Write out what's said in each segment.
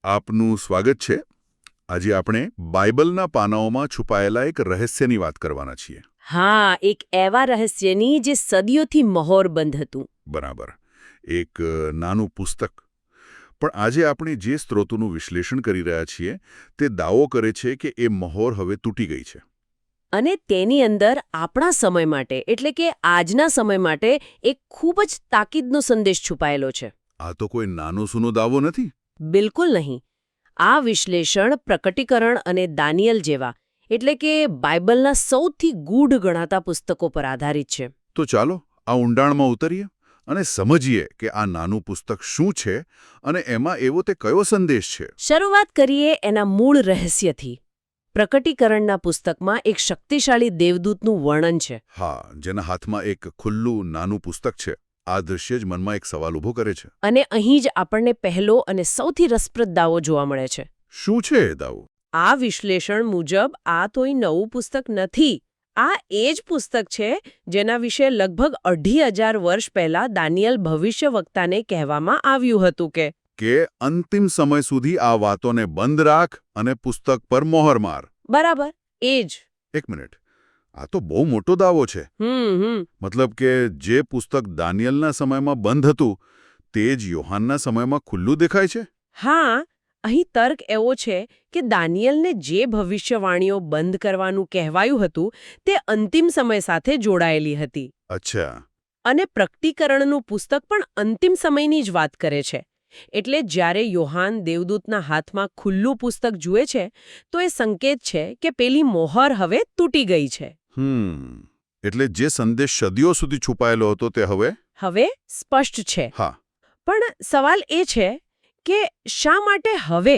આપનું સ્વાગત છે. આજે આપણે બાઇબલના પાનાઓમાં છુપાયેલા એક રહસ્યની વાત કરવાના છીએ. હા, એક એવા રહસ્યની જે સદીઓથી મહોરબંધ હતું. બરાબર. એક નાનું પુસ્તક. પણ આજે આપણે જે સ્ત્રોતોનું વિશ્લેષણ કરી રહ્યા છીએ તે દાવો કરે છે કે એ મહોર હવે તૂટી ગઈ છે. અને તેની અંદર આપણા સમય માટે એટલે કે આજના સમય માટે એક ખૂબ જ તાકીદનો સંદેશ છુપાયેલો છે. આ તો કોઈ નાનો સૂનો દાવો નથી. બિલકુલ નહીં. આ વિશ્લેષણ પ્રકટીકરણ અને દાનિયેલ જેવા એટલે કે બાઇબલના સૌથી ગૂઢ ગણાતા પુસ્તકો પર આધારિત છે. તો ચાલો આ ઊંડાણમાં ઉતરીએ અને સમજીએ કે આ નાનું પુસ્તક શું છે અને એમાં એવો તે કયો સંદેશ છે. શરૂઆત કરીએ એના મૂળ રહસ્યથી. પ્રકટીકરણના પુસ્તકમાં એક શક્તિશાળી દેવદૂતનું વર્ણન છે. હા, જેના હાથમાં એક ખુલ્લું નાનું પુસ્તક છે. આ દૃશ્ય જ મનમાં એક સવાલ ઊભો કરે છે. અને અહીં જ આપણને પહેલો અને સૌથી રસપ્રદ દાવો જોવા મળે છે. શું છે એ દાવો? આ વિશ્લેષણ મુજબ આ કોઈ નવું પુસ્તક નથી. આ એ જ પુસ્તક છે જેના વિશે લગભગ 2500 વર્ષ પહેલા દાનિયેલ ભવિષ્યવક્તાને કહેવામાં આવ્યું હતું કે અંતિમ સમય સુધી આ વાતોને બંધ રાખ અને પુસ્તક પર મોહર માર. બરાબર, એ જ. એક મિનિટ, આ તો બહુ મોટો દાવો છે. મતલબ કે જે પુસ્તક દાનિયેલના સમયમાં બંધ હતું તે જ યોહાનના સમયમાં ખુલ્લું દેખાય છે. હા, અહીં તર્ક એવો છે કે દાનિયેલને જે ભવિષ્યવાણીઓ બંધ કરવાનું કહેવાયું હતું તે અંતિમ સમય સાથે જોડાયેલી હતી. અચ્છા. અને પ્રકટીકરણનું પુસ્તક પણ અંતિમ સમયની જ વાત કરે છે. એટલે જ્યારે યોહાન દેવદૂતના હાથમાં ખુલ્લું પુસ્તક જુએ છે તો એ સંકેત છે કે પેલી મોહર હવે તૂટી ગઈ છે. એટલે જે સંદેશ સદીઓ સુધી છુપાયેલો હતો તે હવે સ્પષ્ટ છે. હા. પણ સવાલ એ છે કે શા માટે હવે?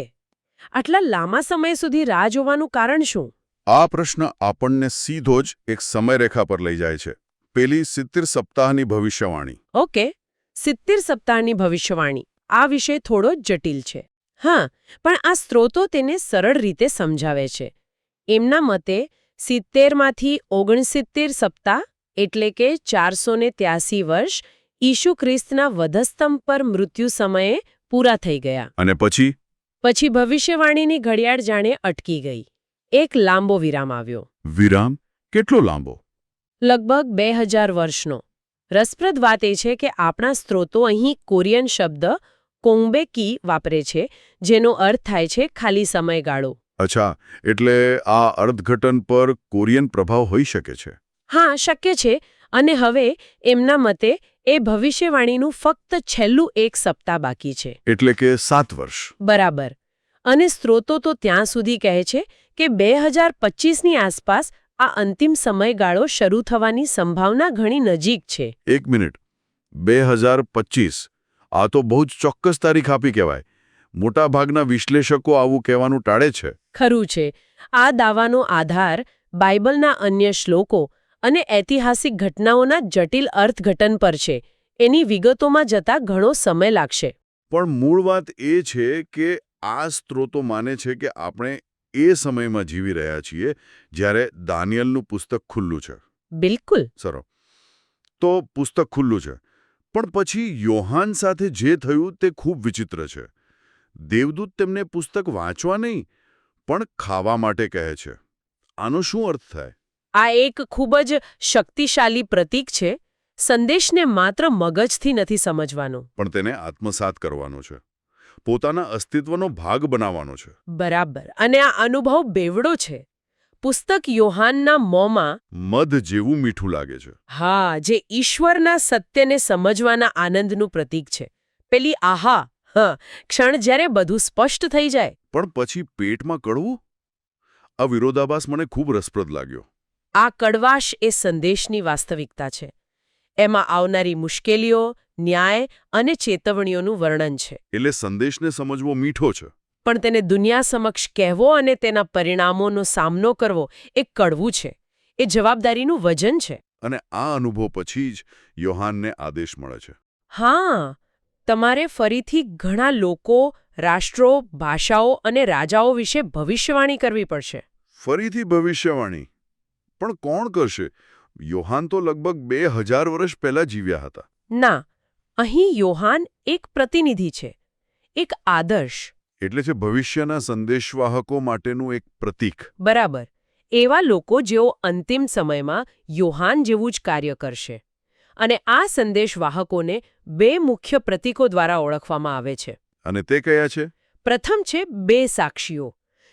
આટલા લાંબા સમય સુધી રાહ જોવાનું કારણ શું? આ પ્રશ્ન આપણને સીધો જ એક સમયરેખા પર લઈ જાય છે. પેલી 70 સપ્તાહની ભવિષ્યવાણી. ઓકે, 70 સપ્તાહની ભવિષ્યવાણી. આ વિષય થોડો જટિલ છે. હા, પણ આ સ્ત્રોતો તેને સરળ રીતે સમજાવે છે. એમના મતે 70માંથી 69 સપ્તાહ એટલે કે 483 વર્ષ ઈસુ ખ્રિસ્તના વધસ્તંભ પર મૃત્યુ સમયે પૂરા થઈ ગયા. અને પછી ભવિષ્યવાણીની ઘડિયાળ જાણે અટકી ગઈ. એક લાંબો વિરામ આવ્યો. વિરામ? કેટલો લાંબો? લગભગ 2000 વર્ષનો. રસપ્રદ વાત એ છે કે આપણા સ્ત્રોતો અહીં કોરિયન શબ્દ કોંગબેકી વાપરે છે, જેનો અર્થ થાય છે ખાલી સમયગાળો. અચ્છા, એટલે આ અર્થઘટન પર કોરિયન પ્રભાવ હોઈ શકે છે. હા, શક્ય છે. અને હવે એમના મતે એ ભવિષ્યવાણીનું ફક્ત છેલ્લું એક સપ્તાહ બાકી છે. એટલે કે 7 વર્ષ. બરાબર. અને સ્ત્રોતો તો ત્યાં સુધી કહે છે કે 2025ની આસપાસ આ અંતિમ સમયગાળો શરૂ થવાની સંભાવના ઘણી નજીક છે. એક મિનિટ, 2025 આ તો બહુ જ ચોક્કસ તારીખ આપી કહેવાય. મોટાભાગના વિશ્લેષકો આવું કહેવાનું ટાળે છે. ખરું છે. આ દાવાનો આધાર બાઇબલના અન્ય શ્લોકો અને ઐતિહાસિક ઘટનાઓના જટિલ અર્થઘટન પર છે. એની વિગતોમાં જતા ઘણો સમય લાગશે. પણ મૂળ વાત એ છે કે આ સ્ત્રોતો માને છે કે આપણે એ સમયમાં જીવી રહ્યા છીએ જ્યારે દાનિયેલનું પુસ્તક ખુલ્લું છે. બિલકુલ. સરો. તો પુસ્તક ખુલ્લું છે. પણ પછી યોહાન સાથે જે થયું તે ખૂબ વિચિત્ર છે. દેવદૂત તેમને પુસ્તક વાંચવા નહીં પણ ખાવા માટે કહે છે. આનો શું અર્થ થાય? આ એક ખૂબ જ શક્તિશાળી પ્રતીક છે. સંદેશને માત્ર મગજથી નથી સમજવાનો, પણ તેને આત્મસાત કરવાનો છે. પોતાના અસ્તિત્વનો ભાગ બનાવવાનો છે. બરાબર. અને આ અનુભવ બેવડો છે. પુસ્તક યોહાનના મોંમાં મધ જેવું મીઠું લાગે છે. હા, જે ઈશ્વરના સત્યને સમજવાના આનંદનું પ્રતીક છે. પેલી આહા ક્ષણ જ્યારે બધું સ્પષ્ટ થઈ જાય. પણ પછી પેટમાં કડવું? આ વિરોધાભાસ મને ખૂબ રસપ્રદ લાગ્યો. આ કડવાશ એ સંદેશની વાસ્તવિકતા છે. એમાં આવનારી મુશ્કેલીઓ, ન્યાય અને ચેતવણીઓનું વર્ણન છે. એટલે સંદેશને સમજવો મીઠો છે, પણ તેને દુનિયા સમક્ષ કહેવો અને તેના પરિણામોનો સામનો કરવો એ કડવું છે. એ જવાબદારીનું વજન છે. અને આ અનુભવ પછી જ યોહાનને આદેશ મળે છે. હા, તમારે ફરીથી ઘણા લોકો, રાષ્ટ્રો, ભાષાઓ અને રાજાઓ વિશે ભવિષ્યવાણી કરવી પડશે. ફરીથી ભવિષ્યવાણી? પણ કોણ કરશે? યોહાન તો લગભગ 2000 વર્ષ પહેલા જીવ્યા હતા. ના, અહીં યોહાન એક પ્રતિનિધિ છે, એક આદર્શ. એટલે છે ભવિષ્યના સંદેશવાહકો માટેનું એક પ્રતીક. બરાબર. એવા લોકો જેઓ અંતિમ સમયમાં યોહાન જેવું જ કાર્ય કરશે. અને આ સંદેશવાહકોને 2 મુખ્ય પ્રતીકો દ્વારા ઓળખવામાં આવે છે. અને તે કયા છે? પ્રથમ છે 2 સાક્ષીઓ,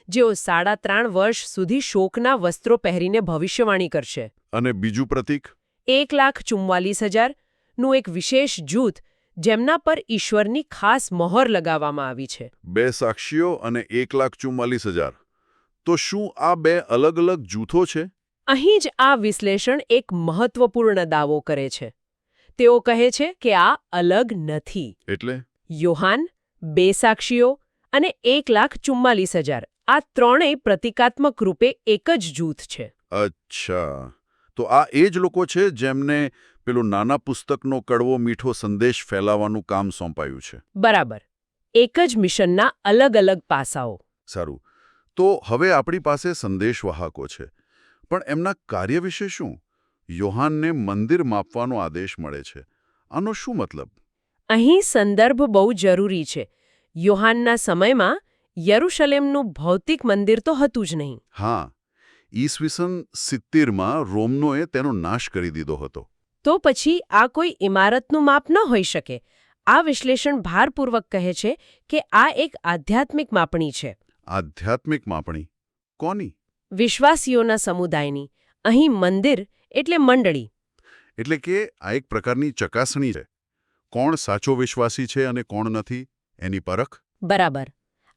જેઓ 3.5 વર્ષ સુધી શોકના વસ્ત્રો પહેરીને ભવિષ્યવાણી કરશે. અને બીજું પ્રતીક? 1,44,000 નું એક વિશેષ જૂથ, જેમના પર ઈશ્વરની ખાસ મહોર લગાવવામાં આવી છે. 2 સાક્ષીઓ અને 1,44,000. તો શું આ 2 અલગ અલગ જૂથો છે? અહીં જ આ વિશ્લેષણ એક મહત્વપૂર્ણ દાવો કરે છે. તેઓ કહે છે કે આ અલગ નથી. એટલે યોહાન, 2 સાક્ષીઓ અને 1,44,000 આ ત્રણેય પ્રતિકાત્મક રૂપે એક જ જૂથ છે. અચ્છા, તો આ એ જ લોકો છે જેમને પેલું નાના પુસ્તકનો કડવો મીઠો સંદેશ ફેલાવવાનું કામ સોંપાયું છે. બરાબર. એક જ મિશનના અલગ અલગ પાસાઓ. સારું, તો હવે આપણી પાસે સંદેશવાહકો છે, પણ એમના કાર્ય વિશે શું? યોહાનને મંદિર માપવાનો આદેશ મળે છે. આનો શું મતલબ? અહીં સંદર્ભ બહુ જરૂરી છે. યોહાનના સમયમાં યરુશલેમનું ભૌતિક મંદિર તો હતું જ નહીં. હા, ઈસવીસન 70માં રોમનોએ તેનો નાશ કરી દીધો હતો. તો પછી આ કોઈ ઇમારતનું માપ ન હોઈ શકે. આ વિશ્લેષણ ભારપૂર્વક કહે છે કે આ એક આધ્યાત્મિક માપણી છે. આધ્યાત્મિક માપણી? કોની? વિશ્વાસીઓના સમુદાયની. અહીં મંદિર એટલે મંડળી. એટલે કે આ એક પ્રકારની ચકાસણી છે. કોણ સાચો વિશ્વાસી છે અને કોણ નથી, એની પરખ? બરાબર.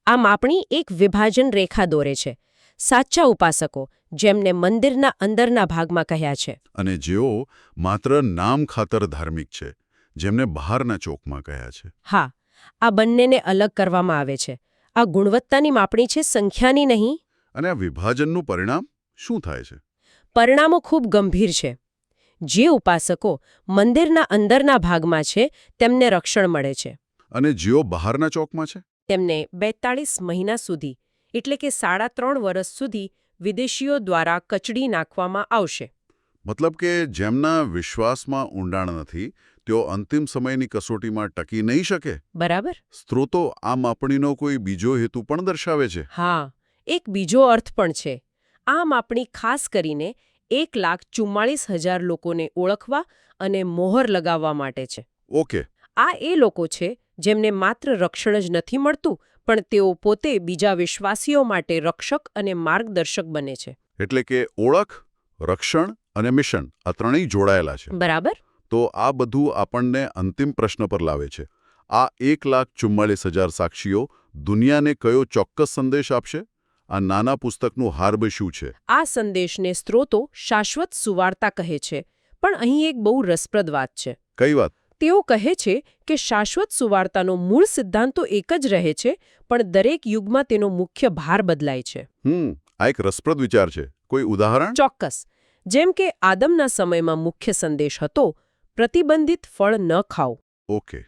આ માપણી એક વિભાજન રેખા દોરે છે. સાચા ઉપાસકો, જેમને મંદિરના અંદરના ભાગમાં કહ્યા છે. અને જેઓ માત્ર નામ ખાતર ધાર્મિક છે, જેમને બહારના ચોકમાં કહ્યા છે. હા, આ બંનેને અલગ કરવામાં આવે છે. આ ગુણવત્તાની માપણી છે, સંખ્યાની નહીં. અને આ વિભાજનનું પરિણામ શું થાય છે? પરિણામો ખૂબ ગંભીર છે. જે ઉપાસકો મંદિરના અંદરના ભાગમાં છે તેમને રક્ષણ મળે છે. અને જેઓ બહારના ચોકમાં છે? તેમને 42 મહિના સુધી, એટલે કે 3.5 વર્ષ સુધી વિદેશીઓ દ્વારા કચડી નાખવામાં આવશે. મતલબ કે જેમના વિશ્વાસમાં ઊંડાણ નથી, તેઓ અંતિમ સમયની કસોટીમાં ટકી નહીં શકે. બરાબર. સ્ત્રોતો આ માપણીનો કોઈ બીજો હેતુ પણ દર્શાવે છે. હા, એક બીજો અર્થ પણ છે. આ માપણી ખાસ કરીને 1,44,000 લોકોને ઓળખવા અને મોહર લગાવવા માટે છે. ઓકે. આ એ લોકો છે જેમને માત્ર રક્ષણ જ નથી મળતું, પણ તેઓ પોતે બીજા વિશ્વાસીઓ માટે રક્ષક અને માર્ગદર્શક બને છે. એટલે કે ઓળખ, રક્ષણ અને મિશન આ ત્રણેય જોડાયેલા છે. બરાબર. તો આ બધું આપણને અંતિમ પ્રશ્ન પર લાવે છે. આ 1,44,000 સાક્ષીઓ દુનિયાને કયો ચોક્કસ સંદેશ આપશે? આ નાના પુસ્તકનું હાર્બ શું છે? આ સંદેશને સ્ત્રોતો શાશ્વત સુવાર્તા કહે છે, પણ અહીં એક બહુ રસપ્રદ વાત છે. કઈ વાત? તેઓ કહે છે કે શાશ્વત સુવાર્તાનો મૂળ સિદ્ધાંત તો એક જ રહે છે, પણ દરેક યુગમાં તેનો મુખ્ય ભાર બદલાય છે. આ એક રસપ્રદ વિચાર છે. કોઈ ઉદાહરણ? ચોક્કસ. જેમ કે આદમના સમયમાં મુખ્ય સંદેશ હતો, પ્રતિબંધિત ફળ ન ખાઓ. ઓકે.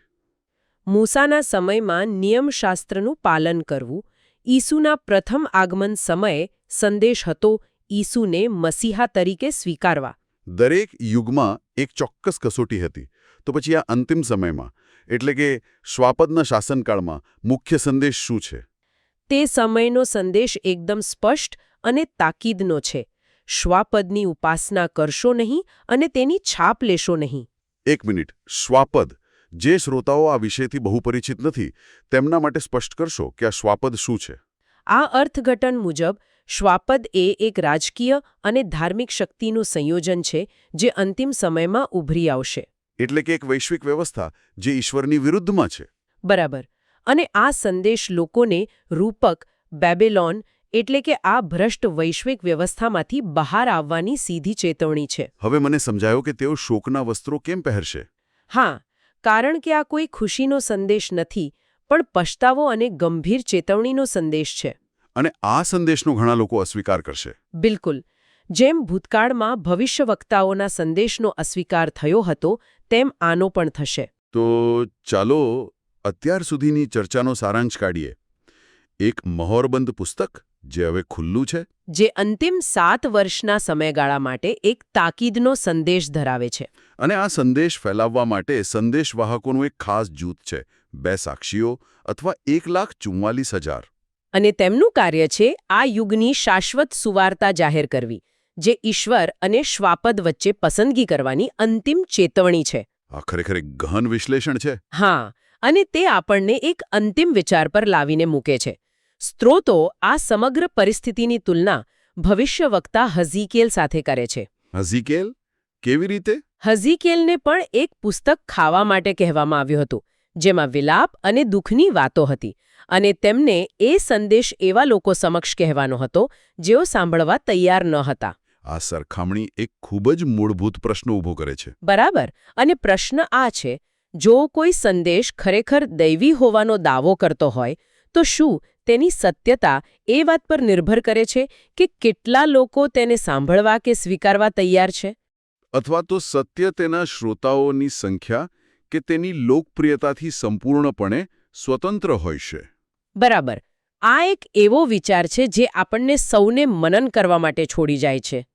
મૂસાના સમયમાં નિયમશાસ્ત્રનું પાલન કરવું. ઈસુના પ્રથમ આગમન સમયે સંદેશ હતો ઈસુને મસીહા તરીકે સ્વીકારવા. દરેક યુગમાં એક ચોક્કસ કસોટી હતી. તો પછી આ અંતિમ સમયમાં, એટલે કે શ્વાપદના શાસનકાળમાં મુખ્ય સંદેશ શું છે? તે સમયનો સંદેશ એકદમ સ્પષ્ટ અને તાકીદનો છે. શ્વાપદની ઉપાસના કરશો નહીં અને તેની છાપ લેશો નહીં. એક મિનિટ, શ્વાપદ. જે શ્રોતાઓ આ વિષયથી બહુ પરિચિત નથી, તેમના માટે સ્પષ્ટ કરશો કે આ શ્વાપદ શું છે? આ અર્થઘટન મુજબ શ્વાપદ એ એક રાજકીય અને ધાર્મિક શક્તિનું સંયોજન છે જે અંતિમ સમયમાં ઉભરી આવશે. એટલે કે એક વૈશ્વિક વ્યવસ્થા જે ઈશ્વરની વિરુદ્ધમાં છે. બરાબર. અને આ સંદેશ લોકોને રૂપક, બેબીલોન એટલે કે આ ભ્રષ્ટ વૈશ્વિક વ્યવસ્થામાંથી બહાર આવવાની સીધી ચેતવણી છે. હવે મને સમજાયો કે તેઓ શોકના વસ્ત્રો કેમ પહેરશે. હા, કારણ કે આ કોઈ ખુશીનો સંદેશ નથી, પણ પછતાવો અને ગંભીર ચેતવણીનો સંદેશ છે. અને આ સંદેશનો ઘણા લોકો અસ્વીકાર કરશે. બિલકુલ. જેમ ભૂતકાળમાં ભવિષ્યવક્તાઓના સંદેશનો અસ્વીકાર થયો હતો, તેમ આનો પણ થશે. તો ચાલો અત્યાર સુધીની ચર્ચાનો સારાંશ કાઢીએ. એક મહોરબંધ પુસ્તક જે હવે ખુલ્લું છે, જે અંતિમ 7 વર્ષના સમયગાળા માટે એક તાકીદનો સંદેશ ધરાવે છે. અને આ સંદેશ ફેલાવવા માટે સંદેશવાહકોનું એક ખાસ જૂથ છે, 2 સાક્ષીઓ અથવા 1,44,000. અને તેમનું કાર્ય છે આ યુગની શાશ્વત સુવાર્તા જાહેર કરવી, જે ઈશ્વર અને શ્વાપદ વચ્ચે પસંદગી કરવાની અંતિમ ચેતવણી છે. આ ખરેખર એક ગહન વિશ્લેષણ છે. હા, અને તે આપણને એક અંતિમ વિચાર પર લાવીને મૂકે છે. સ્ત્રોતો આ સમગ્ર પરિસ્થિતિની તુલના ભવિષ્યવક્તા હઝીકેલ સાથે કરે છે. હઝીકેલ કેવી રીતે? હઝીકેલને પણ એક પુસ્તક ખાવા માટે કહેવામાં આવ્યું હતું, જેમાં વિલાપ અને દુઃખની વાતો હતી, અને તેમને એ સંદેશ એવા લોકો સમક્ષ કહેવાનો હતો જેઓ સાંભળવા તૈયાર ન હતા. આ સરખામણી એક ખૂબ જ મૂળભૂત પ્રશ્ન ઊભો કરે છે. બરાબર. અને પ્રશ્ન આ છે, જો કોઈ સંદેશ ખરેખર દૈવી હોવાનો દાવો કરતો હોય તો શું તેની સત્યતા એ વાત પર નિર્ભર કરે છે કે કેટલા લોકો તેને સાંભળવા કે સ્વીકારવા તૈયાર છે? અથવા તો સત્ય તેના શ્રોતાઓની સંખ્યા કે તેની લોકપ્રિયતાથી સંપૂર્ણપણે સ્વતંત્ર હોય છે? બરાબર. આ એક એવો વિચાર છે જે આપણને સૌને મનન કરવા માટે છોડી જાય છે.